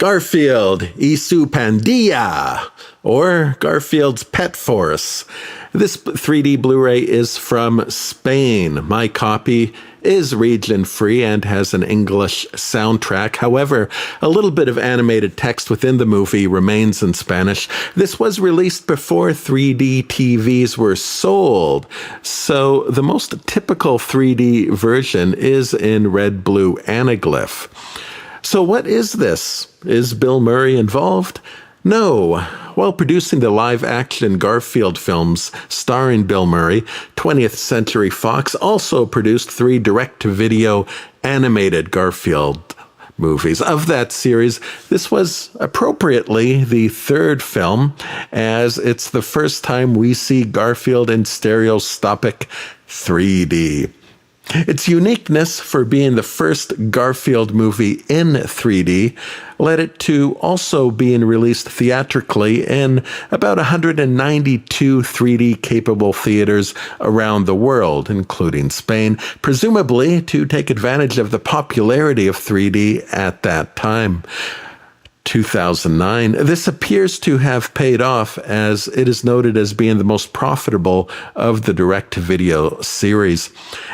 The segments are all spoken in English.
Garfield y su pandilla, or Garfield's Pet Force. This 3D Blu-ray is from Spain. My copy is region-free and has an English soundtrack. However, a little bit of animated text within the movie remains in Spanish. This was released before 3D TVs were sold, so the most typical 3D version is in red-blue anaglyph. So what is this? Is Bill Murray involved? No. While producing the live-action Garfield films starring Bill Murray, 20th Century Fox also produced 3 direct-to-video animated Garfield movies. Of that series, this was appropriately the 3rd film, as it's the first time we see Garfield in stereoscopic 3D. Its uniqueness for being the first Garfield movie in 3D led it to also being released theatrically in about 192 3D-capable theaters around the world, including Spain, presumably to take advantage of the popularity of 3D at that time. 2009. This appears to have paid off, as it is noted as being the most profitable of the direct-to-video series.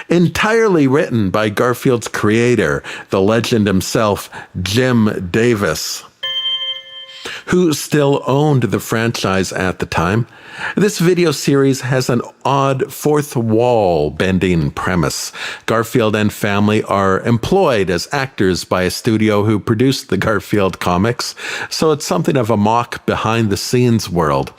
Entirely written by Garfield's creator, the legend himself, Jim Davis, who still owned the franchise at the time. This video series has an odd fourth wall bending premise. Garfield and family are employed as actors by a studio who produced the Garfield comics, so it's something of a mock behind-the-scenes world.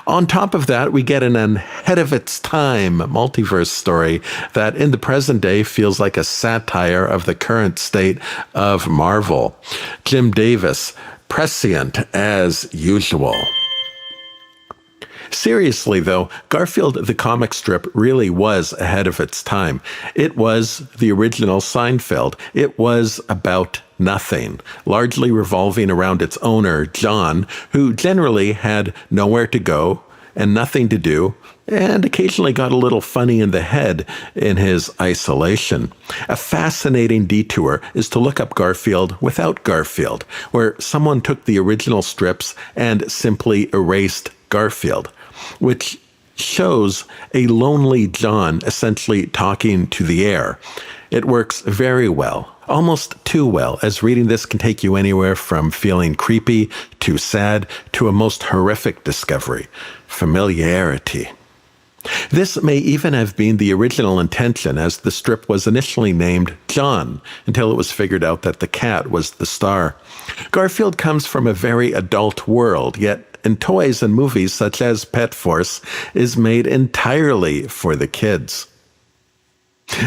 On top of that, we get an ahead-of-its-time multiverse story that in the present day feels like a satire of the current state of Marvel. Jim Davis, prescient as usual. Seriously, though, Garfield the comic strip really was ahead of its time. It was the original Seinfeld. It was about nothing, largely revolving around its owner, John, who generally had nowhere to go and nothing to do, and occasionally got a little funny in the head in his isolation. A fascinating detour is to look up Garfield without Garfield, where someone took the original strips and simply erased Garfield, which shows a lonely John essentially talking to the air. It works very well, almost too well, as reading this can take you anywhere from feeling creepy to sad to a most horrific discovery: familiarity. This may even have been the original intention, as the strip was initially named John, until it was figured out that the cat was the star. Garfield comes from a very adult world, yet in toys and movies such as Pet Force is made entirely for the kids.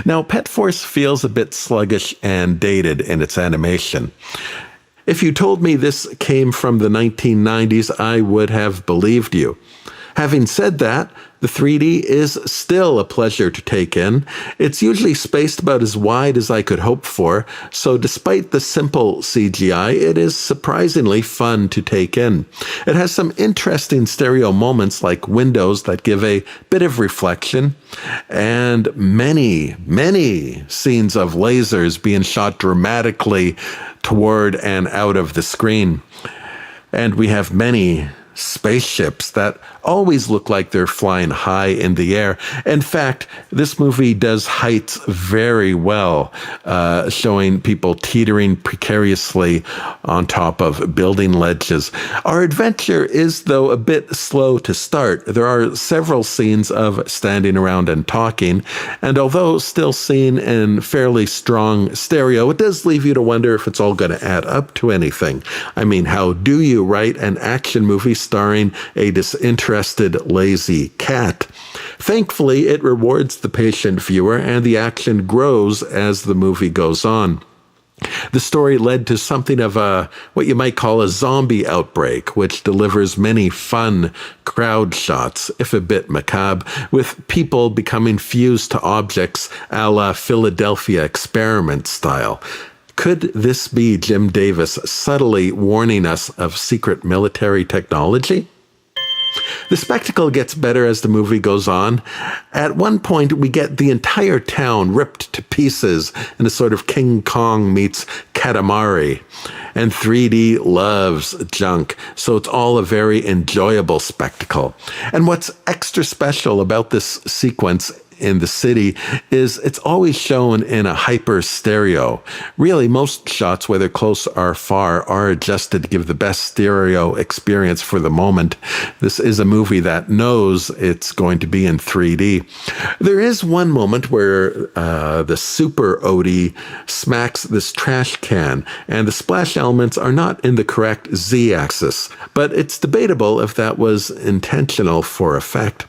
Now, Pet Force feels a bit sluggish and dated in its animation. If you told me this came from the 1990s, I would have believed you. Having said that, the 3D is still a pleasure to take in. It's usually spaced about as wide as I could hope for, so despite the simple CGI, it is surprisingly fun to take in. It has some interesting stereo moments like windows that give a bit of reflection, and many, many scenes of lasers being shot dramatically toward and out of the screen. And we have many spaceships that always look like they're flying high in the air. In fact, this movie does heights very well, showing people teetering precariously on top of building ledges. Our adventure is, though, a bit slow to start. There are several scenes of standing around and talking, and although still seen in fairly strong stereo, it does leave you to wonder if it's all going to add up to anything. I mean, how do you write an action movie starring a disinterested, lazy cat? Thankfully, it rewards the patient viewer, and the action grows as the movie goes on. The story led to something of what you might call a zombie outbreak, which delivers many fun crowd shots, if a bit macabre, with people becoming fused to objects a la Philadelphia Experiment style. Could this be Jim Davis subtly warning us of secret military technology? The spectacle gets better as the movie goes on. At one point, we get the entire town ripped to pieces in a sort of King Kong meets Katamari. And 3D loves junk, so it's all a very enjoyable spectacle. And what's extra special about this sequence in the city is it's always shown in a hyper stereo. Really, most shots, whether close or far, are adjusted to give the best stereo experience for the moment. This is a movie that knows it's going to be in 3D. There is one moment where the super Odie smacks this trash can, and the splash elements are not in the correct Z-axis, but it's debatable if that was intentional for effect.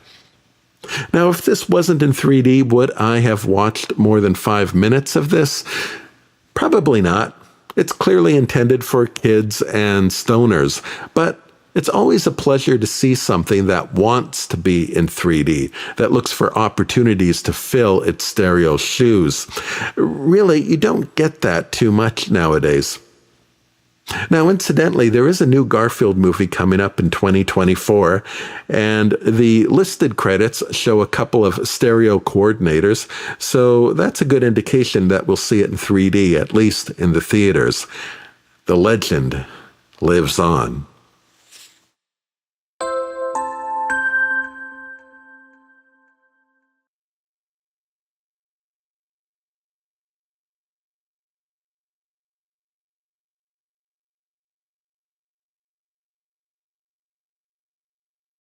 Now, if this wasn't in 3D, would I have watched more than 5 minutes of this? Probably not. It's clearly intended for kids and stoners, but it's always a pleasure to see something that wants to be in 3D, that looks for opportunities to fill its stereo shoes. Really, you don't get that too much nowadays. Now, incidentally, there is a new Garfield movie coming up in 2024, and the listed credits show a couple of stereo coordinators, so that's a good indication that we'll see it in 3D, at least in the theaters. The legend lives on.